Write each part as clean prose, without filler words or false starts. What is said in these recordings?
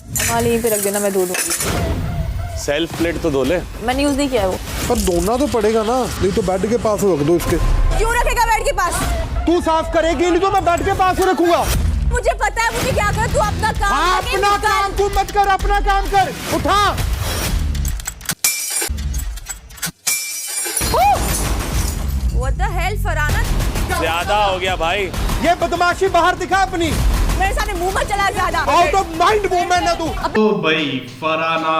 हाँ यहीं पे रख देना, मैं धो दूंगी। सेल्फ प्लेट तो धो ले। मैंने यूज नहीं किया है वो। पर धोना तो पड़ेगा ना, नहीं तो बेड के पास रख दो इसके। क्यों रखेगा बेड के पास? तू साफ करेगी नहीं तो मैं बेड के पास रखूंगा। मुझे पता है मुझे क्या करना, तू अपना काम हाँ, करके अपना निकाल। काम तू मत कर, अपना काम कर, उठा। What the hell Farhana? ज्यादा हो गया भाई। ये बदमाशी बाहर दिखा अपनी। मेरे सामने मुंह मत चला ज्यादा। आउट ऑफ माइंड वूमेन है तू। तो भाई फरहाना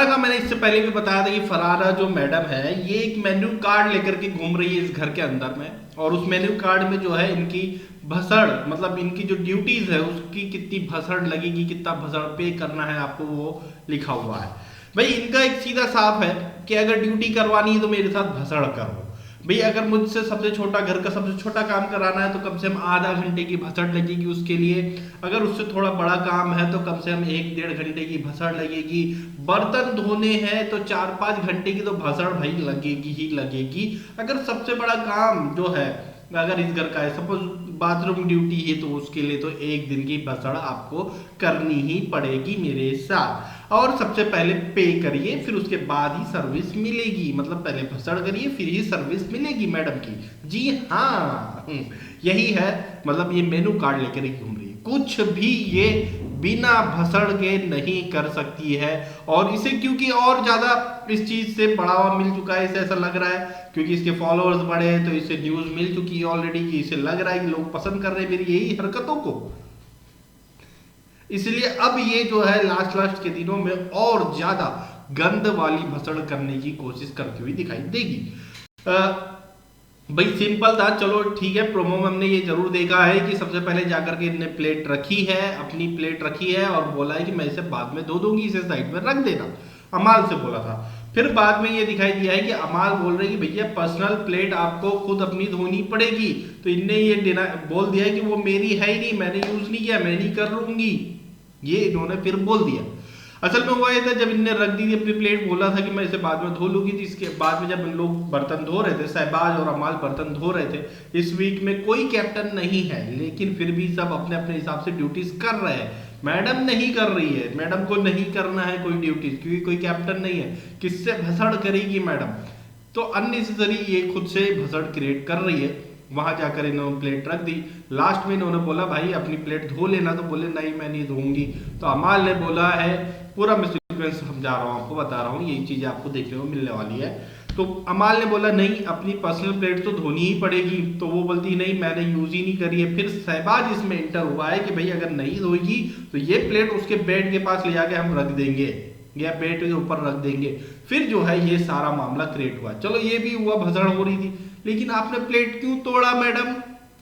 का मैंने इससे पहले भी बताया था कि फरहाना जो मैडम है ये एक मेन्यू कार्ड लेकर के घूम रही है इस घर के अंदर में, और उस मेन्यू कार्ड में जो है इनकी भसड़, मतलब इनकी जो ड्यूटीज है उसकी कितनी भसड़ लगेगी, कितना भसड़ पे करना है आपको, वो लिखा हुआ है। भाई इनका एक सीधा साफ है कि अगर ड्यूटी करवानी है तो मेरे साथ भसड़ करो। भाई अगर मुझसे सबसे छोटा घर का सबसे छोटा काम कराना है तो कम से कम आधा घंटे की भसड़ लगेगी उसके लिए। अगर उससे थोड़ा बड़ा काम है तो कम से कम 1-1.5 घंटे की भसड़ लगेगी। बर्तन धोने हैं तो 4-5 घंटे की तो भसड़ भाई लगेगी ही लगेगी। अगर सबसे बड़ा काम जो है अगर इस घर का है, सपोज बाथरूम ड्यूटी है, तो उसके लिए तो 1 दिन की भसड़ आपको करनी ही पड़ेगी मेरे साथ। और सबसे पहले पे करिए, फिर उसके बाद ही सर्विस मिलेगी। मतलब पहले भसड़ करिए फिर ही सर्विस मिलेगी मैडम की। जी हाँ, यही है। मतलब ये मेनू कार्ड लेकर ही घूम रही है, कुछ भी ये बिना भसड़ के नहीं कर सकती है। और इसे क्योंकि और ज्यादा इस चीज से बढ़ावा मिल चुका है, इसे ऐसा लग रहा है क्योंकि इसके फॉलोअर्स बढ़े हैं तो इसे न्यूज मिल चुकी है ऑलरेडी, कि इसे लग रहा है कि लोग पसंद कर रहे हैं मेरी यही हरकतों को। इसलिए अब ये जो है लास्ट के दिनों में और ज्यादा गंद वाली भसड़ करने की कोशिश करती हुई दिखाई देगी। भाई सिंपल था, चलो ठीक है। प्रोमो में हमने ये जरूर देखा है कि सबसे पहले जाकर के इन्हें प्लेट रखी है, अपनी प्लेट रखी है और बोला है कि मैं इसे बाद में धो दूंगी, इसे साइड में रख देना, अमाल से बोला था। फिर बाद में ये दिखाई दिया है कि अमाल बोल रहे कि भैया पर्सनल प्लेट आपको खुद अपनी धोनी पड़ेगी। तो इनने ये बोल दिया है कि वो मेरी है ही नहीं, मैंने यूज नहीं किया, मैं नहीं कर लूंगी, ये इन्होंने फिर बोल दिया। असल में हुआ ये था, जब इनने रख दी थी अपनी प्लेट, बोला था कि मैं इसे बाद में धो लूंगी, तो इसके बाद में जब इन लोग बर्तन धो रहे थे, सहबाज और अमाल बर्तन धो रहे थे, इस वीक में कोई कैप्टन नहीं है, लेकिन फिर भी सब अपने अपने हिसाब से ड्यूटीज कर रहे हैं। मैडम नहीं कर रही है, मैडम को नहीं करना है कोई ड्यूटीज, क्योंकि कोई कैप्टन नहीं है। किससे भसड़ करेगी मैडम? तो अननेसेसरी ये खुद से भसड़ क्रिएट कर रही है। वहां जाकर इन्होंने प्लेट रख दी। लास्ट में इन्होंने बोला भाई अपनी प्लेट धो लेना, तो बोले नहीं मैं नहीं धोऊंगी। तो अमाल ने बोला है, पूरा मैं सीक्वेंस समझा रहा हूँ आपको, बता रहा हूँ, यही चीजें आपको देखने को मिलने वाली है। तो अमाल ने बोला नहीं अपनी पर्सनल प्लेट तो धोनी ही पड़ेगी। तो वो बोलती नहीं मैंने यूज ही नहीं करी है। फिर सहबाज इसमें इंटर हुआ है कि भाई अगर नहीं धोएगी तो ये प्लेट उसके बेड के पास ले जाके हम रख देंगे या बेड के ऊपर रख देंगे। फिर जो है ये सारा मामला क्रिएट हुआ। चलो ये भी हुआ, भसड़ हो रही थी, लेकिन आपने प्लेट क्यों तोड़ा मैडम?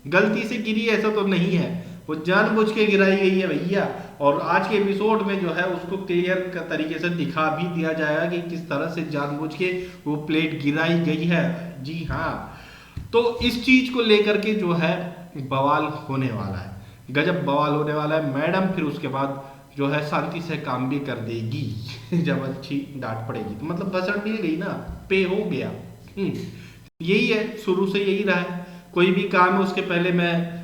गलती से गिरी ऐसा तो नहीं है, वो जानबूझ के गिराई गई है भैया। और आज के एपिसोड में जो है उसको क्लियर तरीके से दिखा भी दिया जाएगा कि किस तरह से जानबूझ के वो प्लेट गिराई गई है। जी हाँ, तो इस चीज को लेकर के जो है बवाल होने वाला है, गजब बवाल होने वाला है। मैडम फिर उसके बाद जो है शांति से काम भी कर देगी जब अच्छी डांट पड़ेगी तो। मतलब भसड़ मिल गई ना, पे हो गया। यही है, शुरू से यही रहा है। कोई भी काम है उसके पहले मैं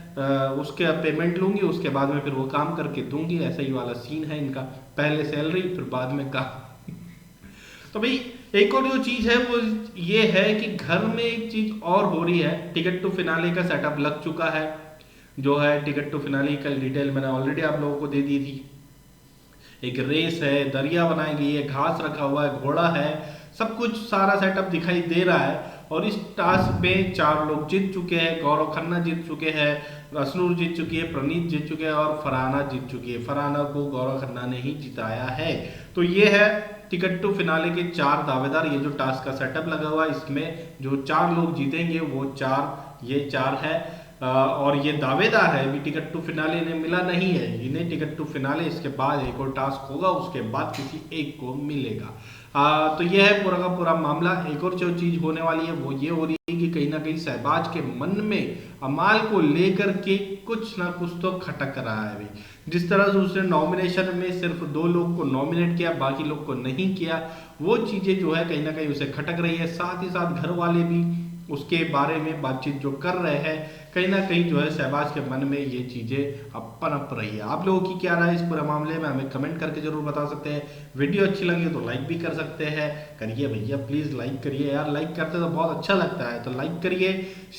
उसके पेमेंट लूंगी, उसके बाद में फिर वो काम करके दूंगी। ऐसा ही वाला सीन है इनका, पहले सैलरी फिर बाद में काम। तो भाई एक और जो चीज है वो ये है कि घर में एक चीज और हो रही है। टिकट टू फिनाले का सेटअप लग चुका है, जो है टिकट टू फिनाले का डिटेल मैंने ऑलरेडी आप लोगों को दे दी थी। एक रेस है, दरिया बनाई गई है, घास रखा हुआ है, घोड़ा है, सब कुछ सारा सेटअप दिखाई दे रहा है। और इस टास्क में 4 लोग जीत चुके हैं। गौरव खन्ना जीत चुके हैं, अशनूर जीत चुकी है, प्रणीत जीत चुके हैं और फरहाना जीत चुकी है। फरहाना को गौरव खन्ना ने ही जिताया है। तो ये है टिकट टू फिनाले के 4 दावेदार। ये जो टास्क का सेटअप लगा हुआ है इसमें जो 4 लोग जीतेंगे वो 4 है। और ये दावेदार है, अभी टिकट टू फिनाले इन्हें मिला नहीं है। इन्हें टिकट टू फिनाले इसके बाद एक और टास्क होगा, उसके बाद किसी एक को मिलेगा। तो ये है पूरा का पूरा मामला। एक और जो चीज होने वाली है वो ये हो रही है कि कहीं ना कहीं सहबाज के मन में अमाल को लेकर के कुछ ना कुछ तो खटक रहा है भाई। जिस तरह से उसने नॉमिनेशन में सिर्फ 2 लोग को नॉमिनेट किया, बाकी लोग को नहीं किया, वो चीजें जो है कहीं ना कहीं उसे खटक रही है। साथ ही साथ घर वाले भी उसके बारे में बातचीत जो कर रहे हैं, कहीं ना कहीं जो है शहबाज के मन में ये चीज़ें अब पनप रही है। आप लोगों की क्या राय इस पूरे मामले में हमें कमेंट करके जरूर बता सकते हैं। वीडियो अच्छी लगी तो लाइक भी कर सकते हैं, करिए भैया प्लीज़ लाइक करिए यार, लाइक करते तो बहुत अच्छा लगता है। तो लाइक करिए,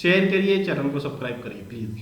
शेयर करिए, चैनल को सब्सक्राइब करिए प्लीज़।